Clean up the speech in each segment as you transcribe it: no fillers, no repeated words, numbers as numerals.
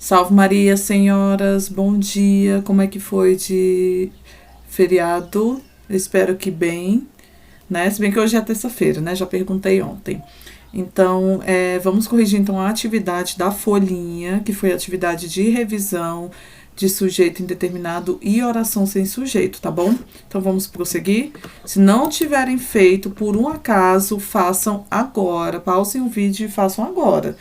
Salve Maria, senhoras, bom dia. Como é que foi de feriado? Eu espero que bem, né? Se bem que hoje é terça-feira, né? Já perguntei ontem. Então, vamos corrigir então a atividade da folhinha, que foi a atividade de revisão de sujeito indeterminado e oração sem sujeito, tá bom? Então, vamos prosseguir. Se não tiverem feito, por um acaso, façam agora. Pausem o vídeo e façam agora.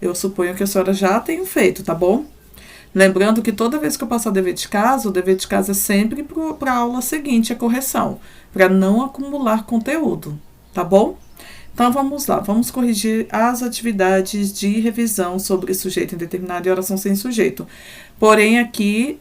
Eu suponho que a senhora já tenha feito, tá bom? Lembrando que toda vez que eu passar o dever de casa é sempre para a aula seguinte, a correção, para não acumular conteúdo, tá bom? Então vamos lá, vamos corrigir as atividades de revisão sobre sujeito indeterminado e oração sem sujeito. Porém, aqui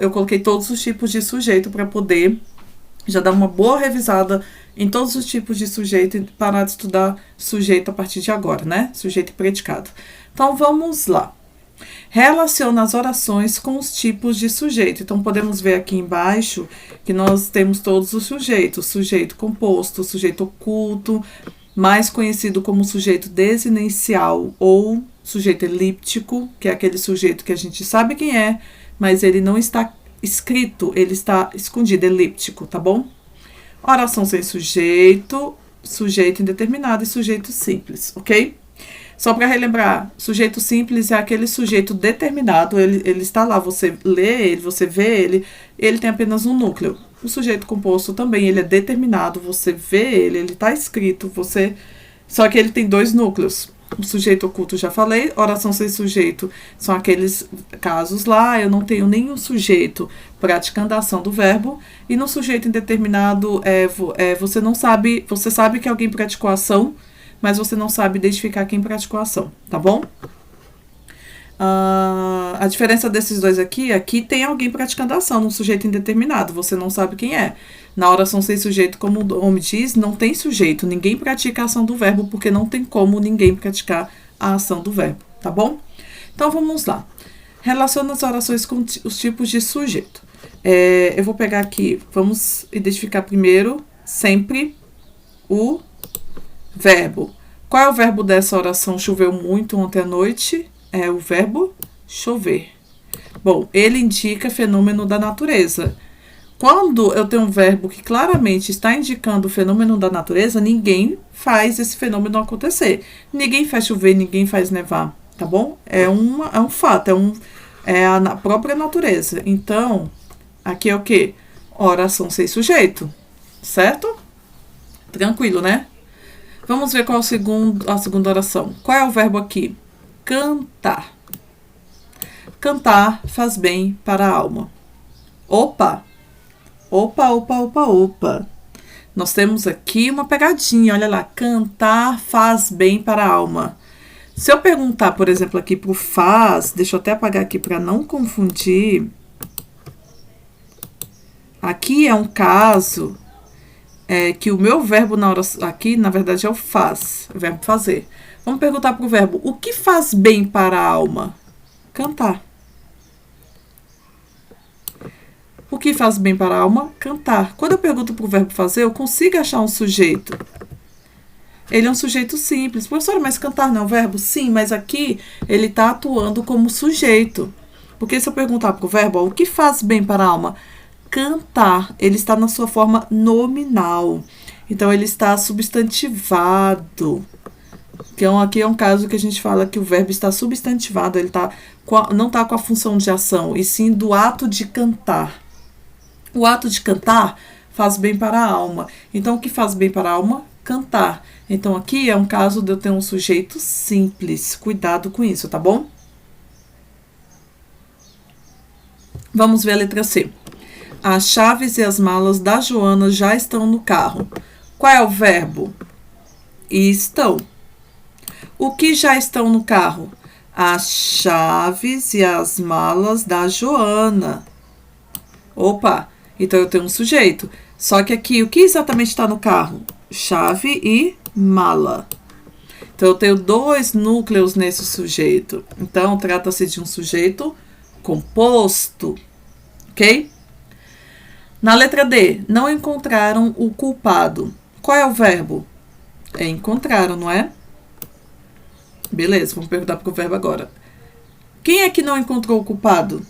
eu coloquei todos os tipos de sujeito para poder já dar uma boa revisada em todos os tipos de sujeito e parar de estudar sujeito a partir de agora, né? Sujeito e predicado. Então, vamos lá. Relaciona as orações com os tipos de sujeito. Então, podemos ver aqui embaixo que nós temos todos os sujeitos. Sujeito composto, sujeito oculto, mais conhecido como sujeito desinencial ou sujeito elíptico, que é aquele sujeito que a gente sabe quem é, mas ele não está escrito, ele está escondido, elíptico, tá bom? Oração sem sujeito, sujeito indeterminado e sujeito simples, ok? Só para relembrar, sujeito simples é aquele sujeito determinado, ele está lá, você lê ele, você vê ele tem apenas um núcleo. O sujeito composto também, ele é determinado, você vê ele está escrito, só que ele tem dois núcleos. O sujeito oculto, já falei. Oração sem sujeito são aqueles casos lá, eu não tenho nenhum sujeito praticando a ação do verbo. E no sujeito indeterminado, você não sabe, você sabe que alguém praticou a ação, mas você não sabe identificar quem praticou a ação, tá bom? A diferença desses dois aqui tem alguém praticando a ação no sujeito indeterminado, você não sabe quem é. Na oração sem sujeito, como o nome diz, não tem sujeito, ninguém pratica a ação do verbo, porque não tem como ninguém praticar a ação do verbo, tá bom? Então, vamos lá. Relaciona as orações com os tipos de sujeito. Eu vou pegar aqui, vamos identificar primeiro, sempre, o verbo. Qual é o verbo dessa oração? Choveu muito ontem à noite. É o verbo chover. Bom, ele indica fenômeno da natureza. Quando eu tenho um verbo que claramente está indicando o fenômeno da natureza, ninguém faz esse fenômeno acontecer. Ninguém faz chover, ninguém faz nevar, tá bom? É um fato, é a própria natureza. Então, aqui é o quê? Oração sem sujeito, certo? Tranquilo, né? Vamos ver qual é a segunda oração. Qual é o verbo aqui? Cantar. Cantar faz bem para a alma. Opa! Opa. Nós temos aqui uma pegadinha, olha lá. Cantar faz bem para a alma. Se eu perguntar, por exemplo, aqui pro faz, deixa eu até apagar aqui para não confundir. Aqui é um caso que o meu verbo na oração aqui, na verdade, é o faz, o verbo fazer. Vamos perguntar pro verbo, o que faz bem para a alma? Cantar. O que faz bem para a alma? Cantar. Quando eu pergunto para o verbo fazer, eu consigo achar um sujeito. Ele é um sujeito simples. Professora, mas cantar não é um verbo? Sim, mas aqui ele está atuando como sujeito. Porque se eu perguntar para o verbo, o que faz bem para a alma? Cantar. Ele está na sua forma nominal. Então, ele está substantivado. Então, aqui é um caso que a gente fala que o verbo está substantivado. Ele não está com a função de ação, e sim do ato de cantar. O ato de cantar faz bem para a alma. Então, o que faz bem para a alma? Cantar. Então, aqui é um caso de eu ter um sujeito simples. Cuidado com isso, tá bom? Vamos ver a letra C. As chaves e as malas da Joana já estão no carro. Qual é o verbo? Estão. O que já estão no carro? As chaves e as malas da Joana. Opa! Então, eu tenho um sujeito. Só que aqui, o que exatamente está no carro? Chave e mala. Então, eu tenho dois núcleos nesse sujeito. Então, trata-se de um sujeito composto. Ok? Na letra D, não encontraram o culpado. Qual é o verbo? Encontraram, não é? Beleza, vamos perguntar para o verbo agora. Quem é que não encontrou o culpado?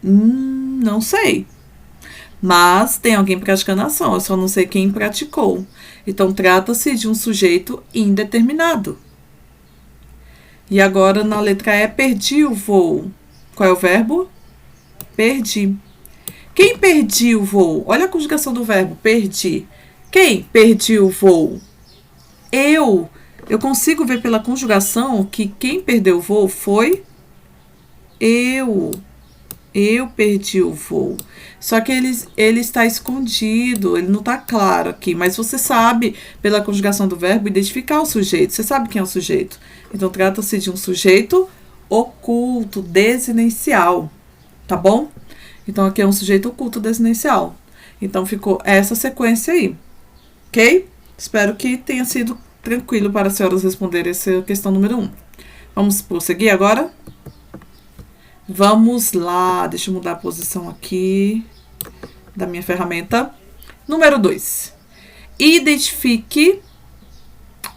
Não sei. Mas tem alguém praticando a ação, eu só não sei quem praticou. Então, trata-se de um sujeito indeterminado. E agora, na letra E, perdi o voo. Qual é o verbo? Perdi. Quem perdia o voo? Olha a conjugação do verbo, perdi. Quem perdia o voo? Eu. Eu consigo ver pela conjugação que quem perdeu o voo foi eu. Eu perdi o voo. Só que ele está escondido, ele não está claro aqui. Mas você sabe, pela conjugação do verbo, identificar o sujeito. Você sabe quem é o sujeito. Então, trata-se de um sujeito oculto, desinencial. Tá bom? Então, aqui é um sujeito oculto, desinencial. Então, ficou essa sequência aí. Ok? Espero que tenha sido tranquilo para as senhoras responderem essa questão número 1. Vamos prosseguir agora? Vamos lá, deixa eu mudar a posição aqui da minha ferramenta. Número 2. Identifique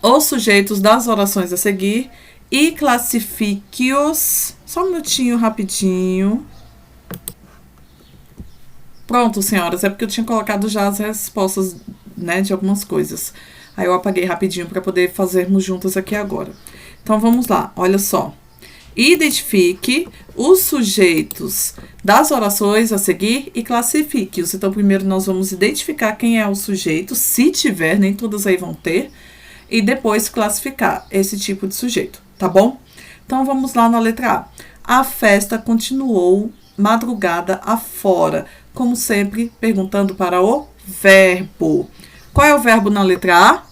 os sujeitos das orações a seguir e classifique-os. Só um minutinho, rapidinho. Pronto, senhoras, é porque eu tinha colocado já as respostas, né, de algumas coisas. Aí eu apaguei rapidinho para poder fazermos juntas aqui agora. Então, vamos lá, olha só. Identifique os sujeitos das orações a seguir e classifique-os. Então, primeiro nós vamos identificar quem é o sujeito, se tiver, nem todas aí vão ter, e depois classificar esse tipo de sujeito, tá bom? Então, vamos lá na letra A. A festa continuou madrugada afora, como sempre, perguntando para o verbo. Qual é o verbo na letra A?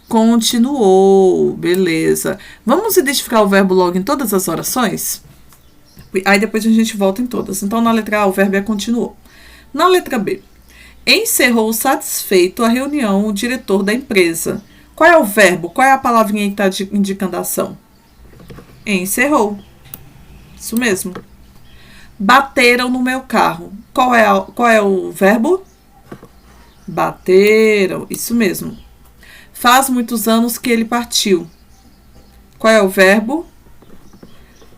Continuou, beleza. Vamos identificar o verbo logo em todas as orações? Aí depois a gente volta em todas. Então, na letra A, o verbo é continuou. Na letra B, encerrou satisfeito a reunião o diretor da empresa. Qual é o verbo? Qual é a palavrinha que está indicando a ação? Encerrou. Isso mesmo. Bateram no meu carro. Qual é o verbo? Bateram. Isso mesmo. Faz muitos anos que ele partiu. Qual é o verbo?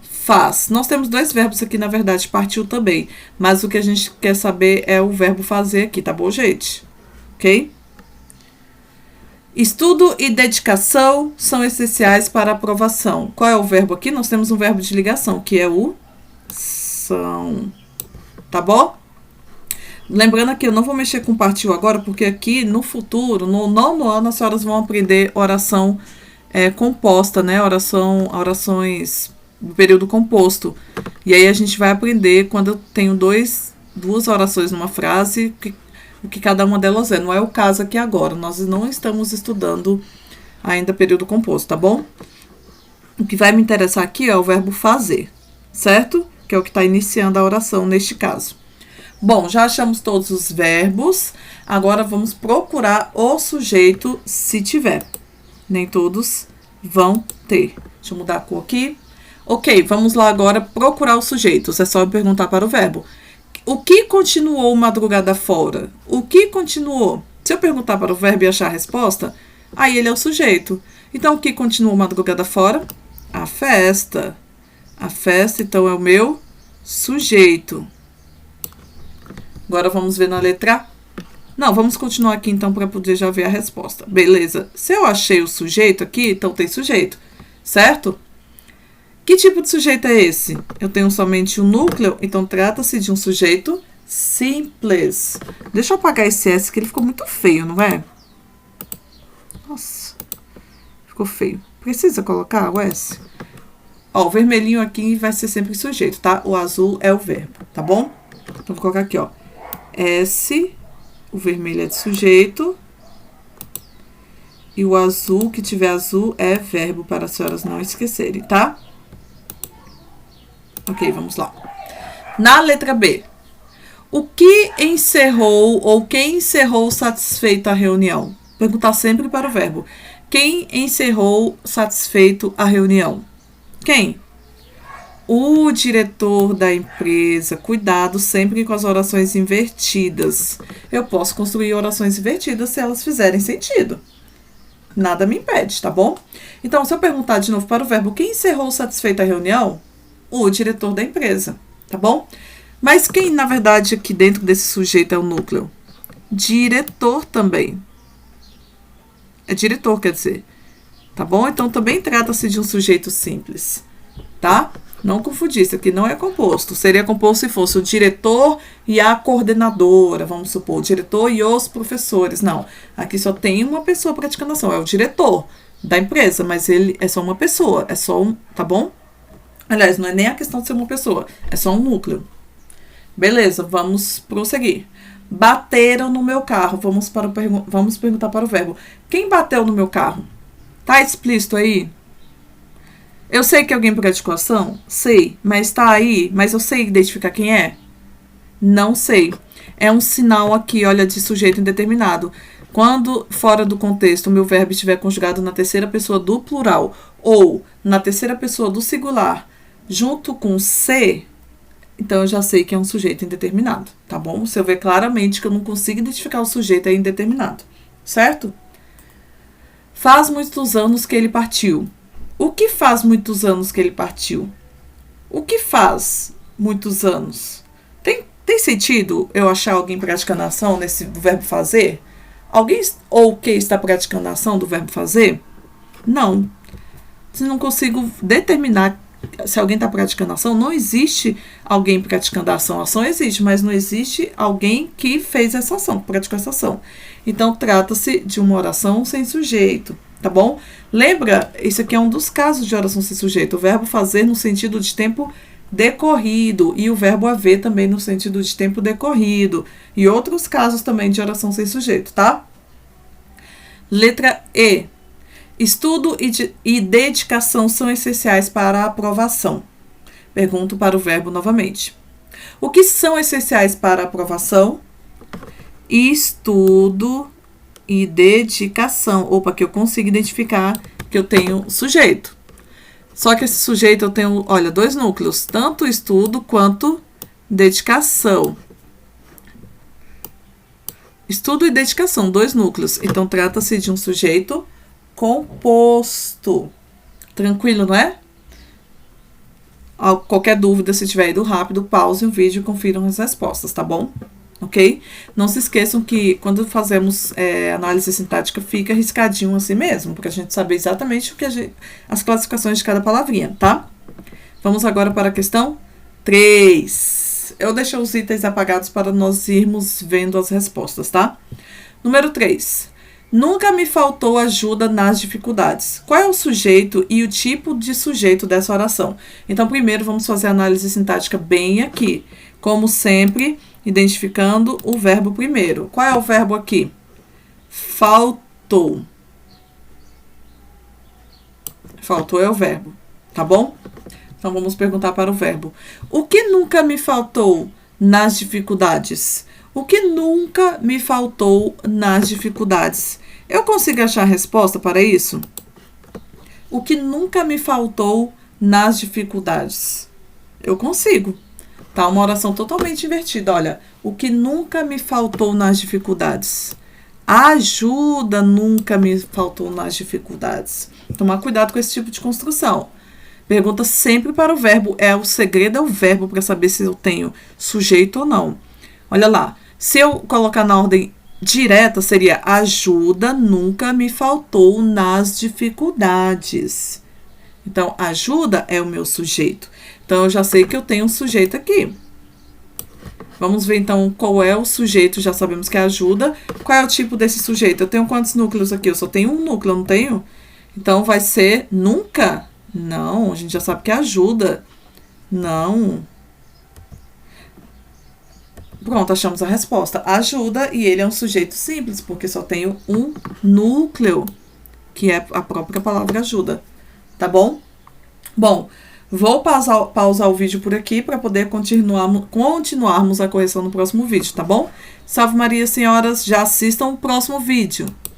Faz. Nós temos dois verbos aqui, na verdade, partiu também. Mas o que a gente quer saber é o verbo fazer aqui, tá bom, gente? Ok? Estudo e dedicação são essenciais para a aprovação. Qual é o verbo aqui? Nós temos um verbo de ligação, que é o são. Tá bom? Lembrando que eu não vou mexer com partiu agora, porque aqui no futuro, no nono ano, as senhoras vão aprender oração composta, né? Orações do período composto. E aí a gente vai aprender quando eu tenho duas orações numa frase, o que cada uma delas é. Não é o caso aqui agora. Nós não estamos estudando ainda período composto, tá bom? O que vai me interessar aqui é o verbo fazer, certo? Que é o que está iniciando a oração neste caso. Bom, já achamos todos os verbos, agora vamos procurar o sujeito se tiver. Nem todos vão ter. Deixa eu mudar a cor aqui. Ok, vamos lá agora procurar os sujeitos. É só eu perguntar para o verbo. O que continuou madrugada fora? O que continuou? Se eu perguntar para o verbo e achar a resposta, aí ele é o sujeito. Então, o que continuou madrugada fora? A festa. A festa, então, é o meu sujeito. Agora vamos ver na letra A. Não, vamos continuar aqui então para poder já ver a resposta. Beleza. Se eu achei o sujeito aqui, então tem sujeito, certo? Que tipo de sujeito é esse? Eu tenho somente um núcleo, então trata-se de um sujeito simples. Deixa eu apagar esse S, que ele ficou muito feio, não é? Nossa, ficou feio. Precisa colocar o S? Ó, o vermelhinho aqui vai ser sempre sujeito, tá? O azul é o verbo, tá bom? Então, vou colocar aqui, ó. S, o vermelho é de sujeito. E o azul, que tiver azul, é verbo, para as senhoras não esquecerem, tá? Ok, vamos lá. Na letra B. O que encerrou ou quem encerrou satisfeito a reunião? Perguntar sempre para o verbo. Quem encerrou satisfeito a reunião? Quem? O diretor da empresa. Cuidado sempre com as orações invertidas. Eu posso construir orações invertidas se elas fizerem sentido. Nada me impede, tá bom? Então, se eu perguntar de novo para o verbo, quem encerrou satisfeito a reunião? O diretor da empresa, tá bom? Mas quem, na verdade, aqui dentro desse sujeito é o núcleo? Diretor também. É diretor, quer dizer. Tá bom? Então, também trata-se de um sujeito simples, tá? Não confundir, isso aqui não é composto. Seria composto se fosse o diretor e a coordenadora, vamos supor, o diretor e os professores. Não, aqui só tem uma pessoa praticando ação, é o diretor da empresa, mas ele é só uma pessoa, é só um, tá bom? Aliás, não é nem a questão de ser uma pessoa, é só um núcleo. Beleza, vamos prosseguir. Bateram no meu carro. Vamos perguntar para o verbo. Quem bateu no meu carro? Tá explícito aí? Eu sei que alguém praticou ação? Sei. Mas tá aí? Mas eu sei identificar quem é? Não sei. É um sinal aqui, olha, de sujeito indeterminado. Quando, fora do contexto, o meu verbo estiver conjugado na terceira pessoa do plural ou na terceira pessoa do singular, junto com se, então eu já sei que é um sujeito indeterminado, tá bom? Se eu ver claramente que eu não consigo identificar o sujeito, é indeterminado, certo? Faz muitos anos que ele partiu. O que faz muitos anos que ele partiu? O que faz muitos anos? Tem sentido eu achar alguém praticando a ação nesse verbo fazer? Alguém ou que está praticando a ação do verbo fazer? Não. Se não consigo determinar se alguém está praticando a ação, não existe alguém praticando a ação. A ação existe, mas não existe alguém que fez essa ação, que praticou essa ação. Então, trata-se de uma oração sem sujeito, tá bom? Lembra, isso aqui é um dos casos de oração sem sujeito. O verbo fazer no sentido de tempo decorrido e o verbo haver também no sentido de tempo decorrido. E outros casos também de oração sem sujeito, tá? Letra E. Estudo e dedicação são essenciais para a aprovação. Pergunto para o verbo novamente. O que são essenciais para a aprovação? Estudo e dedicação. Opa, que eu consigo identificar que eu tenho sujeito. Só que esse sujeito eu tenho, olha, dois núcleos. Tanto estudo quanto dedicação. Estudo e dedicação, dois núcleos. Então, trata-se de um sujeito composto. Tranquilo, não é? Qualquer dúvida, se tiver ido rápido, pause o vídeo e confiram as respostas, tá bom? Ok? Não se esqueçam que quando fazemos análise sintática, fica riscadinho assim mesmo, para a gente saber exatamente o que as classificações de cada palavrinha, tá? Vamos agora para a questão 3. Eu deixei os itens apagados para nós irmos vendo as respostas, tá? Número 3. Nunca me faltou ajuda nas dificuldades. Qual é o sujeito e o tipo de sujeito dessa oração? Então, primeiro, vamos fazer a análise sintática bem aqui. Como sempre, identificando o verbo primeiro. Qual é o verbo aqui? Faltou. Faltou é o verbo, tá bom? Então, vamos perguntar para o verbo. O que nunca me faltou nas dificuldades? O que nunca me faltou nas dificuldades? Eu consigo achar a resposta para isso? O que nunca me faltou nas dificuldades? Eu consigo. Tá? Uma oração totalmente invertida. Olha, o que nunca me faltou nas dificuldades? A ajuda nunca me faltou nas dificuldades. Tomar cuidado com esse tipo de construção. Pergunta sempre para o verbo. O segredo é o verbo para saber se eu tenho sujeito ou não. Olha lá. Se eu colocar na ordem direta, seria ajuda nunca me faltou nas dificuldades. Então, ajuda é o meu sujeito. Então, eu já sei que eu tenho um sujeito aqui. Vamos ver, então, qual é o sujeito. Já sabemos que é ajuda. Qual é o tipo desse sujeito? Eu tenho quantos núcleos aqui? Eu só tenho um núcleo, não tenho? Então, vai ser nunca? Não, a gente já sabe que é ajuda. Não. Pronto, achamos a resposta. Ajuda, e ele é um sujeito simples, porque só tenho um núcleo, que é a própria palavra ajuda. Tá bom? Bom, vou pausar o vídeo por aqui para poder continuarmos a correção no próximo vídeo, tá bom? Salve Maria, senhoras, já assistam o próximo vídeo.